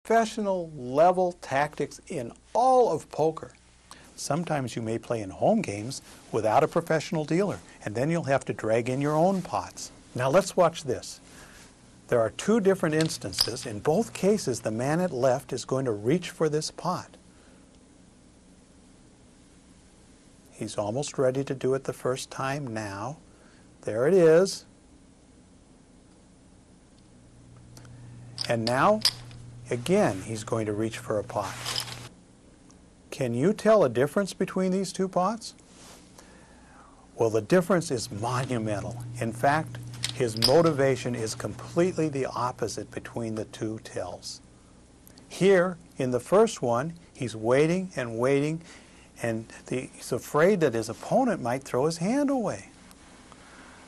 professional level tactics in all of poker. Sometimes you may play in home games without a professional dealer, and then you'll have to drag in your own pots. Now let's watch this. There are two different instances. In both cases, the man at left is going to reach for this pot. He's almost ready to do it the first time now. There it is. And now, again, he's going to reach for a pot. Can you tell a difference between these two pots? Well, the difference is monumental. In fact, his motivation is completely the opposite between the two tells. Here, in the first one, he's waiting and waiting, and he's afraid that his opponent might throw his hand away.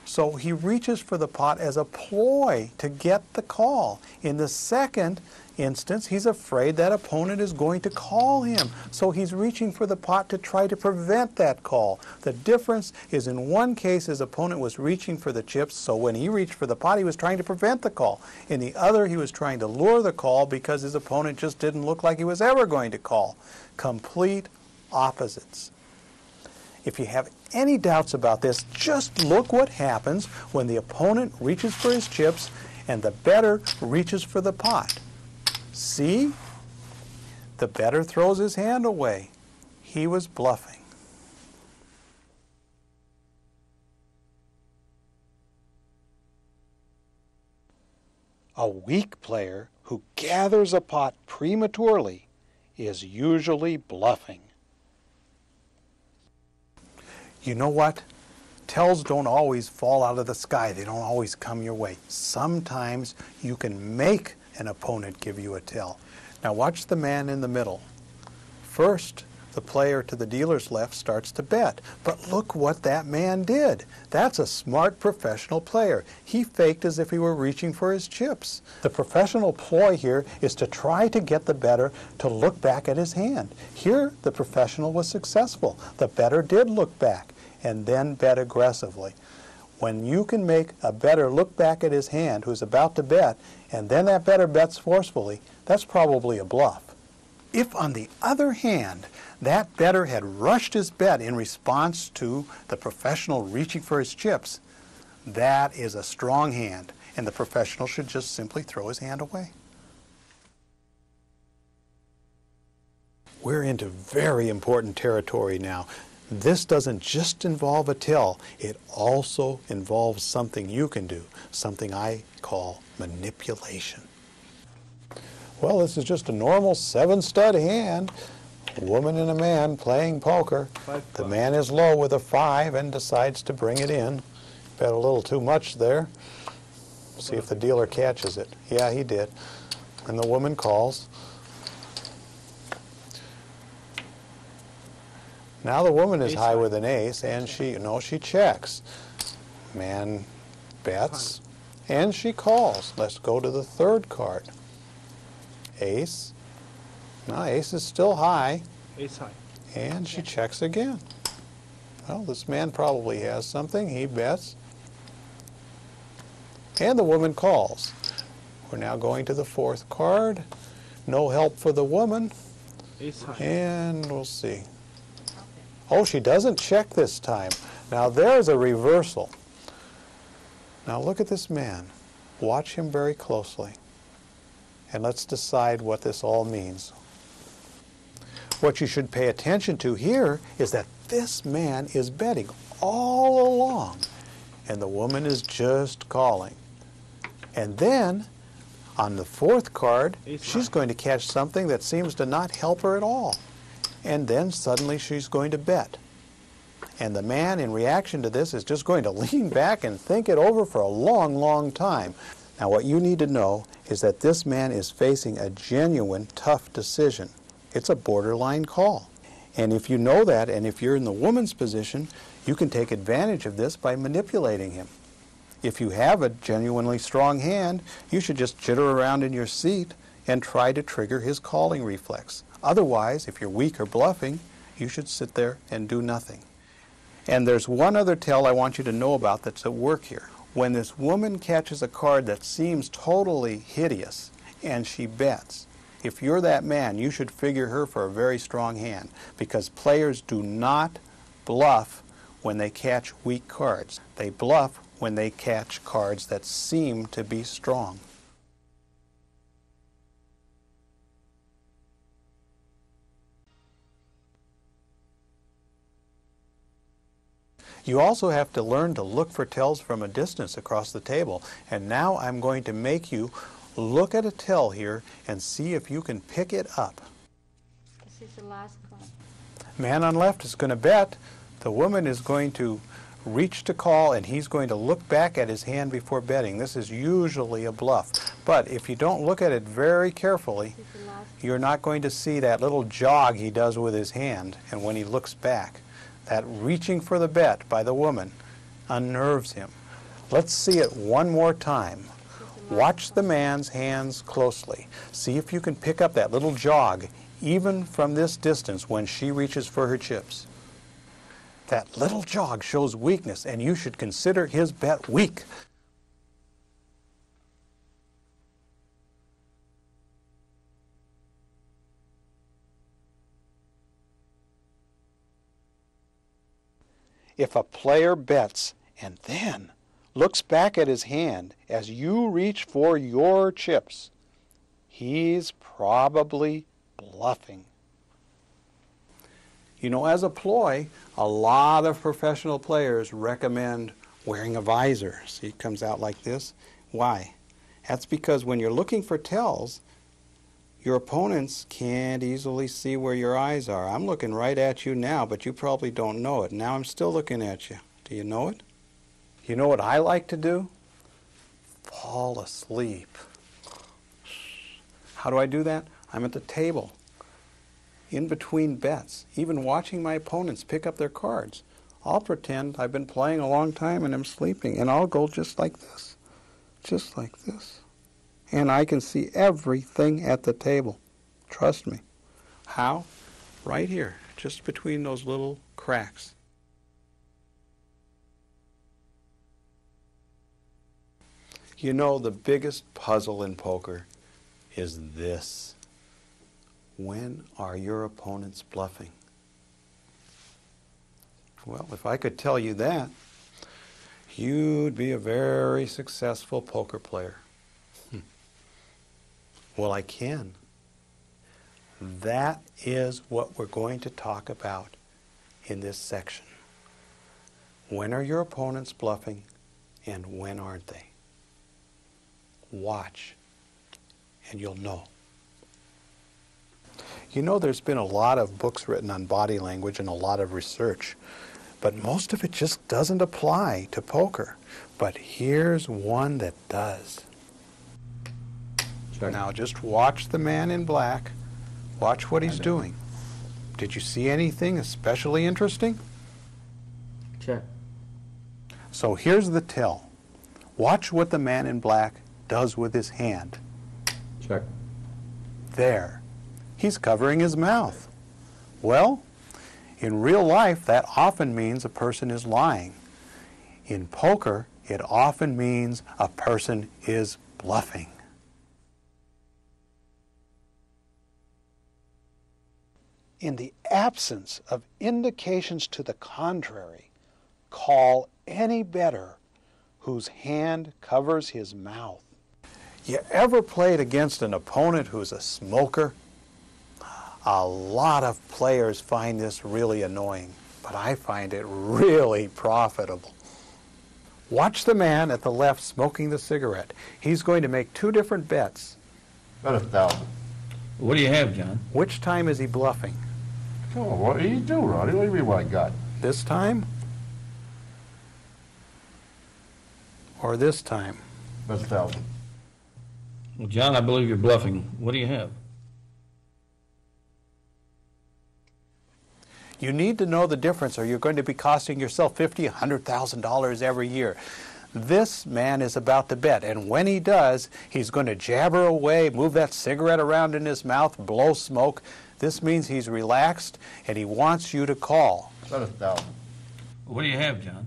So he reaches for the pot as a ploy to get the call. In the second instance, he's afraid that opponent is going to call him. So he's reaching for the pot to try to prevent that call. The difference is in one case, his opponent was reaching for the chips, so when he reached for the pot, he was trying to prevent the call. In the other, he was trying to lure the call because his opponent just didn't look like he was ever going to call. Complete opposites. If you have any doubts about this, just look what happens when the opponent reaches for his chips and the bettor reaches for the pot. See? The bettor throws his hand away. He was bluffing. A weak player who gathers a pot prematurely is usually bluffing. You know what? Tells don't always fall out of the sky. They don't always come your way. Sometimes you can make an opponent give you a tell. Now watch the man in the middle. First, the player to the dealer's left starts to bet. But look what that man did. That's a smart professional player. He faked as if he were reaching for his chips. The professional ploy here is to try to get the bettor to look back at his hand. Here, the professional was successful. The bettor did look back and then bet aggressively. When you can make a bettor look back at his hand who's about to bet, and then that bettor bets forcefully, that's probably a bluff. If, on the other hand, that bettor had rushed his bet in response to the professional reaching for his chips, that is a strong hand, and the professional should just simply throw his hand away. We're into very important territory now. This doesn't just involve a tell, it also involves something you can do, something I call manipulation. Well, this is just a normal 7-stud hand. A woman and a man playing poker. The man is low with a 5 and decides to bring it in. Bet a little too much there. See if the dealer catches it. Yeah, he did. And the woman calls. Now the woman is high with an ace, and she checks. Man bets, and she calls. Let's go to the third card. Ace. No, ace is still high. Ace high. And she checks again. Well, this man probably has something. He bets. And the woman calls. We're now going to the fourth card. No help for the woman. Ace high. And we'll see. Oh, she doesn't check this time. Now there's a reversal. Now look at this man. Watch him very closely. And let's decide what this all means. What you should pay attention to here is that this man is betting all along, and the woman is just calling. And then, on the fourth card, she's going to catch something that seems to not help her at all. And then suddenly she's going to bet. And the man, in reaction to this, is just going to lean back and think it over for a long, long time. Now, what you need to know is that this man is facing a genuine, tough decision. It's a borderline call. And if you know that, and if you're in the woman's position, you can take advantage of this by manipulating him. If you have a genuinely strong hand, you should just jitter around in your seat and try to trigger his calling reflex. Otherwise, if you're weak or bluffing, you should sit there and do nothing. And there's one other tell I want you to know about that's at work here. When this woman catches a card that seems totally hideous and she bets, If you're that man, you should figure her for a very strong hand, because players do not bluff when they catch weak cards. They bluff when they catch cards that seem to be strong. You also have to learn to look for tells from a distance across the table. And now I'm going to make you look at a tell here and see if you can pick it up. This is the last one. Man on left is going to bet. The woman is going to reach to call, and he's going to look back at his hand before betting. This is usually a bluff. But if you don't look at it very carefully, you're not going to see that little jog he does with his hand, and when he looks back. That reaching for the bet by the woman unnerves him. Let's see it one more time. Watch the man's hands closely. See if you can pick up that little jog, even from this distance when she reaches for her chips. That little jog shows weakness, and you should consider his bet weak. If a player bets and then looks back at his hand as you reach for your chips, he's probably bluffing. You know, as a ploy, a lot of professional players recommend wearing a visor. See, it comes out like this. Why? That's because when you're looking for tells, your opponents can't easily see where your eyes are. I'm looking right at you now, but you probably don't know it. Now I'm still looking at you. Do you know it? You know what I like to do? Fall asleep. How do I do that? I'm at the table, in between bets, even watching my opponents pick up their cards. I'll pretend I've been playing a long time and I'm sleeping, and I'll go just like this, just like this. And I can see everything at the table. Trust me. How? Right here, just between those little cracks. You know, the biggest puzzle in poker is this. When are your opponents bluffing? Well, if I could tell you that, you'd be a very successful poker player. Well, I can. That is what we're going to talk about in this section. When are your opponents bluffing and when aren't they? Watch and you'll know. You know, there's been a lot of books written on body language and a lot of research, but most of it just doesn't apply to poker. But here's one that does. Check. Now just watch the man in black. Watch what he's doing. Did you see anything especially interesting? Check. So here's the tell. Watch what the man in black does with his hand. Check. There. He's covering his mouth. Well, in real life, that often means a person is lying. In poker, it often means a person is bluffing. In the absence of indications to the contrary, call any bettor whose hand covers his mouth. You ever played against an opponent who's a smoker? A lot of players find this really annoying, but I find it really profitable. Watch the man at the left smoking the cigarette. He's going to make two different bets. Bet 1,000. What do you have, John? Which time is he bluffing? Come on, what do you do, Ronnie? What do you mean what I got? This time? Or this time? Bet 1,000. Well, John, I believe you're bluffing. What do you have? You need to know the difference or you're going to be costing yourself $50,000, $100,000 every year. This man is about to bet, and when he does, he's going to jabber away, move that cigarette around in his mouth, blow smoke. This means he's relaxed, and he wants you to call. Bet 1,000. What do you have, John?